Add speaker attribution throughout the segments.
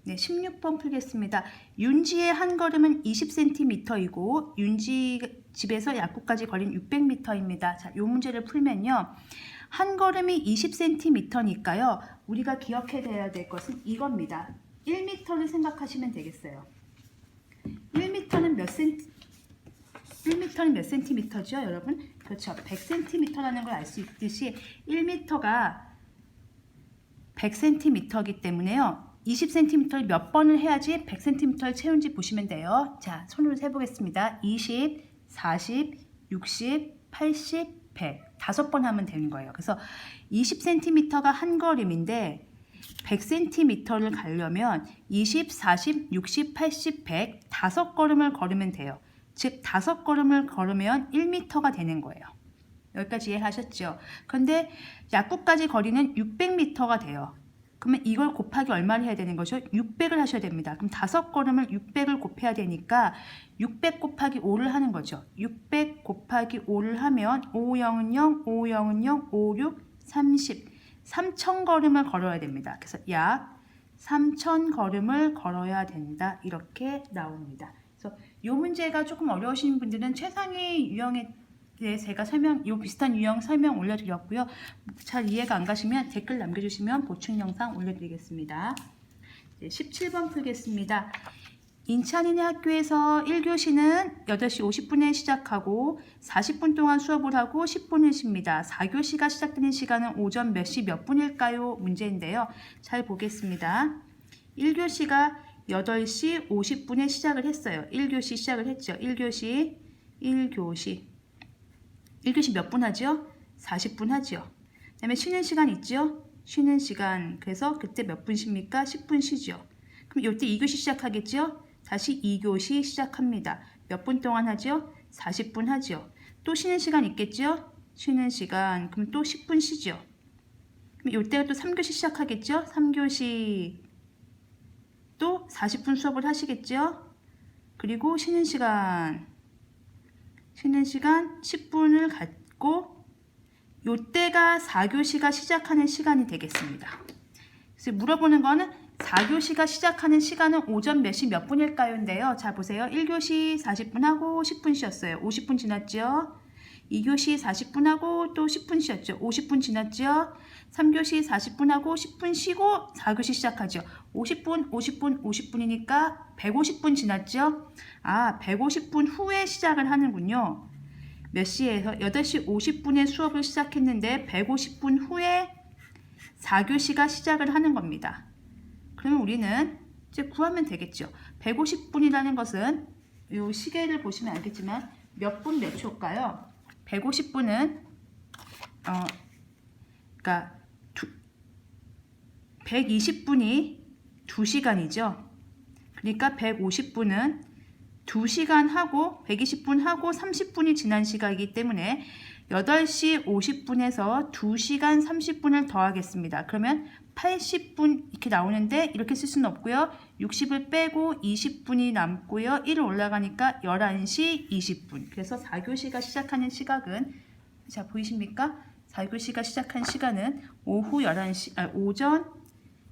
Speaker 1: 네, 16번 풀겠습니다. 윤지의 한 걸음은 20cm이고 윤지 집에서 약국까지 거리는 600m입니다. 자, 이 문제를 풀면요. 한 걸음이 20cm니까요. 우리가 기억해야 될 것은 이겁니다. 1m를 생각하시면 되겠어요. 1m는 몇 cm죠, 여러분? 그렇죠. 100cm라는 걸 알 수 있듯이 1m가 100cm이기 때문에요. 20cm를 몇 번을 해야지 100cm를 채운지 보시면 돼요. 자, 손으로 세보겠습니다. 20, 40, 60, 80, 100. 5번 하면 되는 거예요. 그래서 20cm가 한 걸음인데 100cm를 가려면 20, 40, 60, 80, 100 5걸음을 걸으면 돼요. 즉 5걸음을 걸으면 1m가 되는 거예요. 여기까지 이해하셨죠? 그런데 약국까지 거리는 600m가 돼요. 그러면 이걸 곱하기 얼마를 해야 되는 거죠? 600을 하셔야 됩니다. 그럼 5걸음을 600을 곱해야 되니까 600 곱하기 5를 하는 거죠. 600 곱하기 5를 하면 5, 0은 0, 5, 0은 0, 5, 6, 30. 3000걸음을 걸어야 됩니다. 그래서 약 3000걸음을 걸어야 된다. 이렇게 나옵니다. 그래서 이 문제가 조금 어려우신 분들은 최상위 유형에 대해 제가 이 비슷한 유형 설명 올려드렸고요. 잘 이해가 안 가시면 댓글 남겨주시면 보충 영상 올려드리겠습니다. 17번 풀겠습니다. 인찬이네 학교에서 1교시는 8시 50분에 시작하고 40분 동안 수업을 하고 10분을 쉽니다. 4교시가 시작되는 시간은 오전 몇 시 몇 분일까요? 문제인데요. 잘 보겠습니다. 1교시가 8시 50분에 시작을 했어요. 1교시 시작을 했죠. 1교시 몇 분 하죠? 40분 하죠. 그 다음에 쉬는 시간 있죠? 쉬는 시간. 그래서 그때 몇 분 쉽니까? 10분 쉬죠. 그럼 이때 2교시 시작하겠죠? 다시 2교시 시작합니다. 몇 분 동안 하죠? 40분 하죠. 또 쉬는 시간 있겠죠? 쉬는 시간. 그럼 또 10분 쉬죠. 그럼 이때가 또 3교시 시작하겠죠? 3교시 또 40분 수업을 하시겠죠? 그리고 쉬는 시간 10분을 갖고 이때가 4교시가 시작하는 시간이 되겠습니다. 그래서 물어보는 거는 4교시가 시작하는 시간은 오전 몇 시 몇 분일까요? 인데요. 자, 보세요. 1교시 40분 하고 10분 쉬었어요. 50분 지났죠? 2교시 40분 하고 또 10분 쉬었죠. 50분 지났죠? 3교시 40분 하고 10분 쉬고 4교시 시작하죠. 50분이니까 150분 지났죠? 아, 150분 후에 시작을 하는군요. 몇 시에서 8시 50분에 수업을 시작했는데 150분 후에 4교시가 시작을 하는 겁니다. 그러면 우리는 이제 구하면 되겠죠. 150분이라는 것은 이 시계를 보시면 알겠지만 몇 분 몇 초일까요? 150분은 그러니까 120분이 2시간이죠. 그러니까 150분은 2시간 하고 120분 하고 30분이 지난 시간이기 때문에 8시 50분에서 2시간 30분을 더하겠습니다. 그러면 80분 이렇게 나오는데 이렇게 쓸 수는 없고요. 60을 빼고 20분이 남고요. 1을 올라가니까 11시 20분. 그래서 4교시가 시작하는 시각은 자 보이십니까? 4교시가 시작한 시간은 오전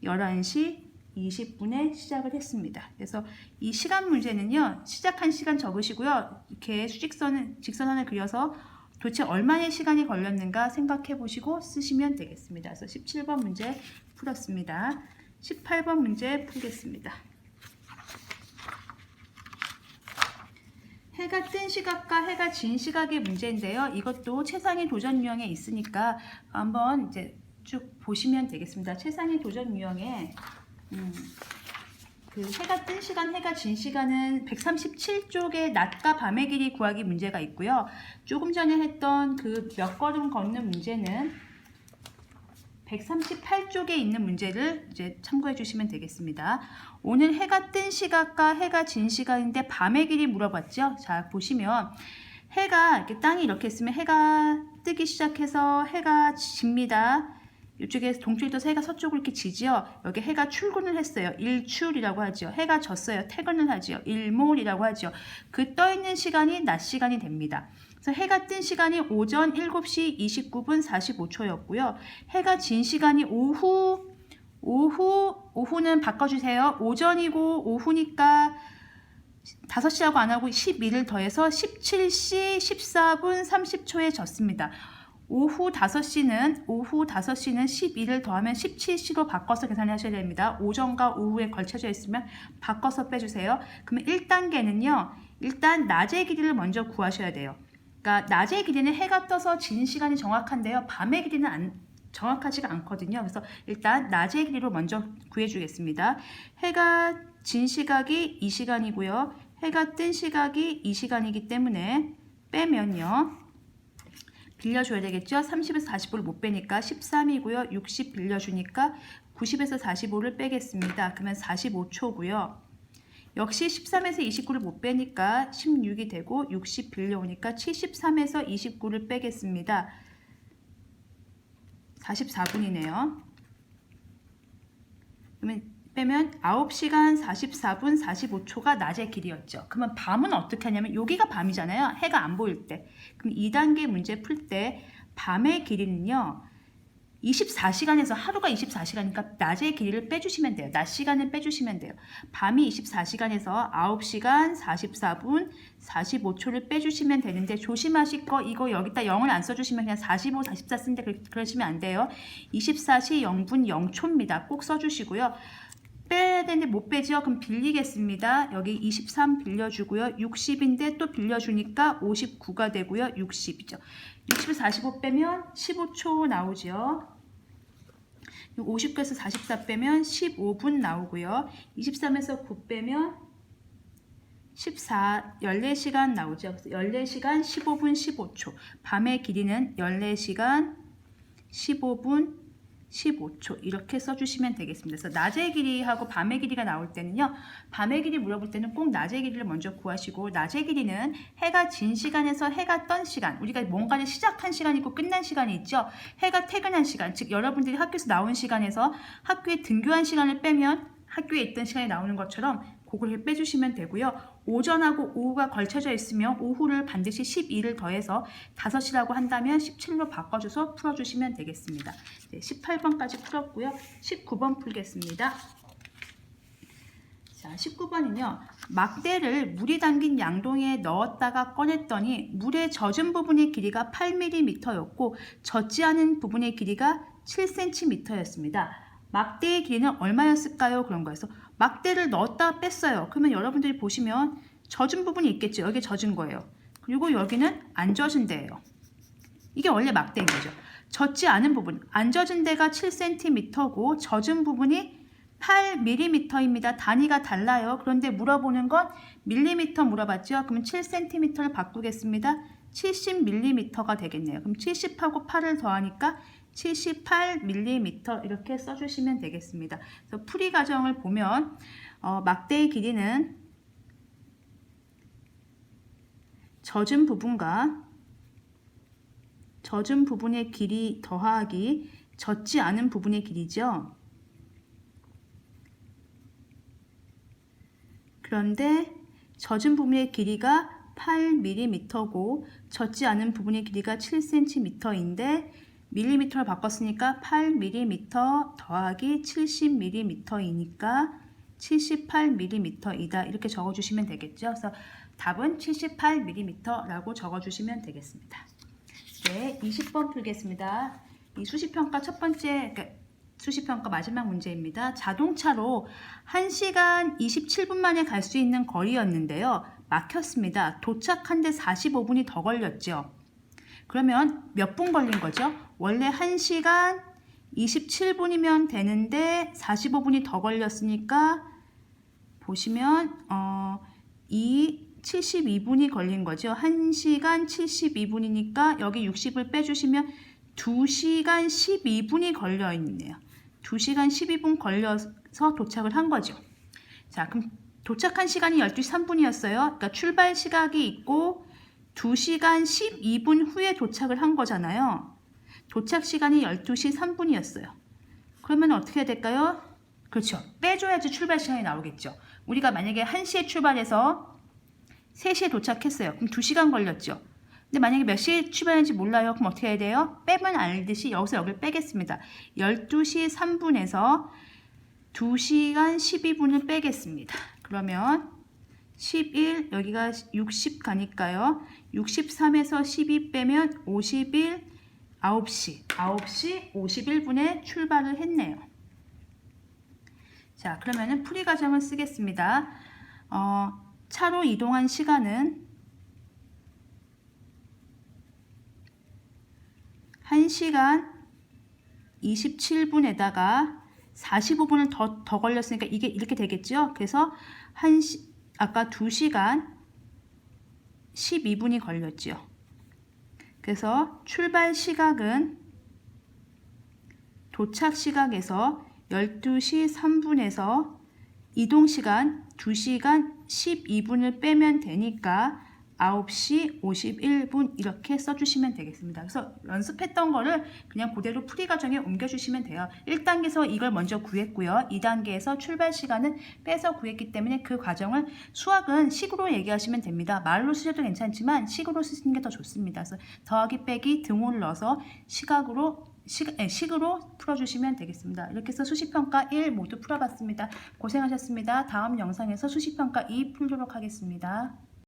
Speaker 1: 11시 20분에 시작을 했습니다. 그래서 이 시간 문제는요. 시작한 시간 적으시고요. 이렇게 직선을 그려서 도대체 얼마의 시간이 걸렸는가 생각해 보시고 쓰시면 되겠습니다. 그래서 17번 문제 풀었습니다. 18번 문제 풀겠습니다. 해가 뜬 시각과 해가 진 시각의 문제인데요. 이것도 최상위 도전 유형에 있으니까 한번 이제 쭉 보시면 되겠습니다. 최상위 도전 유형에 그 해가 뜬 시간, 해가 진 시간은 137쪽의 낮과 밤의 길이 구하기 문제가 있고요. 조금 전에 했던 그 몇 걸음 걷는 문제는 138쪽에 있는 문제를 이제 참고해 주시면 되겠습니다. 오늘 해가 뜬 시각과 해가 진 시각인데 밤의 길이 물어봤죠. 자, 보시면 해가 이렇게 땅이 이렇게 있으면 해가 뜨기 시작해서 해가 집니다. 이쪽에 동쪽에도 해가 서쪽으로 이렇게 지죠. 여기 해가 출근을 했어요. 일출이라고 하죠. 해가 졌어요. 퇴근을 하죠. 일몰이라고 하죠. 그 떠있는 시간이 낮 시간이 됩니다. 그래서 해가 뜬 시간이 오전 7시 29분 45초였고요. 해가 진 시간이 오후 오후는 바꿔주세요. 오전이고 오후니까 5시하고 안 하고 12를 더해서 17시 14분 30초에 졌습니다. 오후 5시는 12를 더하면 17시로 바꿔서 계산하셔야 됩니다. 오전과 오후에 걸쳐져 있으면 바꿔서 빼주세요. 그러면 1단계는요. 일단 낮의 길이를 먼저 구하셔야 돼요. 그러니까 낮의 길이는 해가 떠서 지는 시간이 정확한데요. 밤의 길이는 정확하지가 않거든요. 그래서 일단 낮의 길이로 먼저 구해주겠습니다. 해가 진 시각이 이 시간이고요. 해가 뜬 시각이 이 시간이기 때문에 빼면요. 빌려줘야 되겠죠. 30에서 45를 못 빼니까 13이고요. 60 빌려주니까 90에서 45를 빼겠습니다. 그러면 45초고요. 역시 13에서 29를 못 빼니까 16이 되고 60 빌려오니까 73에서 29를 빼겠습니다. 44분이네요. 그러면 빼면 9시간 44분 45초가 낮의 길이었죠. 그러면 밤은 어떻게 하냐면 여기가 밤이잖아요. 해가 안 보일 때. 그럼 2단계 문제 풀 때 밤의 길이는요. 24시간에서 하루가 24시간이니까 낮의 길이를 빼주시면 돼요. 낮 시간을 빼주시면 돼요. 밤이 24시간에서 9시간 44분 45초를 빼주시면 되는데 조심하실 거 이거 여기다 0을 안 써주시면 그냥 45, 44 쓰는데 그러시면 안 돼요. 24시 0분 0초입니다. 꼭 써주시고요. 빼야 되는데 못 빼죠? 그럼 빌리겠습니다. 여기 23 빌려주고요. 60인데 또 빌려주니까 59가 되고요. 60이죠. 60에서 45 빼면 15초 나오죠. 59에서 44 빼면 15분 나오고요. 23에서 9 빼면 14시간 나오죠. 그래서 14시간 15분 15초. 밤의 길이는 14시간 15분 15초 이렇게 써주시면 되겠습니다. 그래서 낮의 길이하고 밤의 길이가 나올 때는요. 밤의 길이 물어볼 때는 꼭 낮의 길이를 먼저 구하시고 낮의 길이는 해가 진 시간에서 해가 떤 시간 우리가 뭔가를 시작한 시간이 있고 끝난 시간이 있죠. 해가 퇴근한 시간 즉 여러분들이 학교에서 나온 시간에서 학교에 등교한 시간을 빼면 학교에 있던 시간이 나오는 것처럼 그걸 빼주시면 되고요. 오전하고 오후가 걸쳐져 있으면 오후를 반드시 12를 더해서 5시라고 한다면 17로 바꿔줘서 풀어주시면 되겠습니다. 네, 18번까지 풀었고요. 19번 풀겠습니다. 자, 19번은요. 막대를 물이 담긴 양동이에 넣었다가 꺼냈더니 물에 젖은 부분의 길이가 8mm였고 젖지 않은 부분의 길이가 7cm였습니다. 막대의 길이는 얼마였을까요? 그런 거에서 막대를 넣었다 뺐어요. 그러면 여러분들이 보시면 젖은 부분이 있겠죠. 여기 젖은 거예요. 그리고 여기는 안 젖은 데예요. 이게 원래 막대인 거죠. 젖지 않은 부분, 안 젖은 데가 7cm고 젖은 부분이 8mm입니다. 단위가 달라요. 그런데 물어보는 건 밀리미터 물어봤죠. 그럼 7cm를 바꾸겠습니다. 70mm가 되겠네요. 그럼 70하고 8을 더하니까 78mm 이렇게 써주시면 되겠습니다. 그래서 풀이 과정을 보면 막대의 길이는 젖은 부분의 길이 더하기 젖지 않은 부분의 길이죠. 그런데 젖은 부분의 길이가 8mm고 젖지 않은 부분의 길이가 7cm인데 밀리미터를 바꿨으니까 8mm 더하기 70mm이니까 78mm이다. 이렇게 적어주시면 되겠죠. 그래서 답은 78mm라고 적어주시면 되겠습니다. 네, 20번 풀겠습니다. 이 수시평가 첫 번째, 수시평가 마지막 문제입니다. 자동차로 1시간 27분 만에 갈 수 있는 거리였는데요. 막혔습니다. 도착한 데 45분이 더 걸렸죠. 그러면 몇 분 걸린 거죠? 원래 1시간 27분이면 되는데 45분이 더 걸렸으니까 보시면 72분이 걸린 거죠. 1시간 72분이니까 여기 60을 빼주시면 2시간 12분이 걸려 있네요. 2시간 12분 걸려서 도착을 한 거죠. 자, 그럼 도착한 시간이 12시 3분이었어요. 그러니까 출발 시각이 있고 2시간 12분 후에 도착을 한 거잖아요. 도착 시간이 12시 3분이었어요. 그러면 어떻게 해야 될까요? 그렇죠. 빼줘야지 출발 시간이 나오겠죠. 우리가 만약에 1시에 출발해서 3시에 도착했어요. 그럼 2시간 걸렸죠. 근데 만약에 몇 시에 출발했는지 몰라요. 그럼 어떻게 해야 돼요? 빼면 알듯이 여기서 여기를 빼겠습니다. 12시 3분에서 2시간 12분을 빼겠습니다. 그러면 11, 여기가 60 가니까요. 63에서 12 빼면 51, 9시 51분에 출발을 했네요. 자, 그러면은 풀이 과정을 쓰겠습니다. 차로 이동한 시간은 1시간 27분에다가 45분을 더 걸렸으니까 이게 이렇게 되겠죠. 그래서 아까 2시간 12분이 걸렸죠. 그래서 출발 시각은 도착 시각에서 12시 3분에서 이동 시간 2시간 12분을 빼면 되니까 9시 51분 이렇게 써주시면 되겠습니다. 그래서 연습했던 거를 그냥 그대로 풀이 과정에 옮겨주시면 돼요. 1단계에서 이걸 먼저 구했고요. 2단계에서 출발 시간은 빼서 구했기 때문에 그 과정을 수학은 식으로 얘기하시면 됩니다. 말로 쓰셔도 괜찮지만 식으로 쓰시는 게 더 좋습니다. 그래서 더하기 빼기 등호를 넣어서 식으로 풀어주시면 되겠습니다. 이렇게 해서 수시평가 1 모두 풀어봤습니다. 고생하셨습니다. 다음 영상에서 수시평가 2 풀도록 하겠습니다.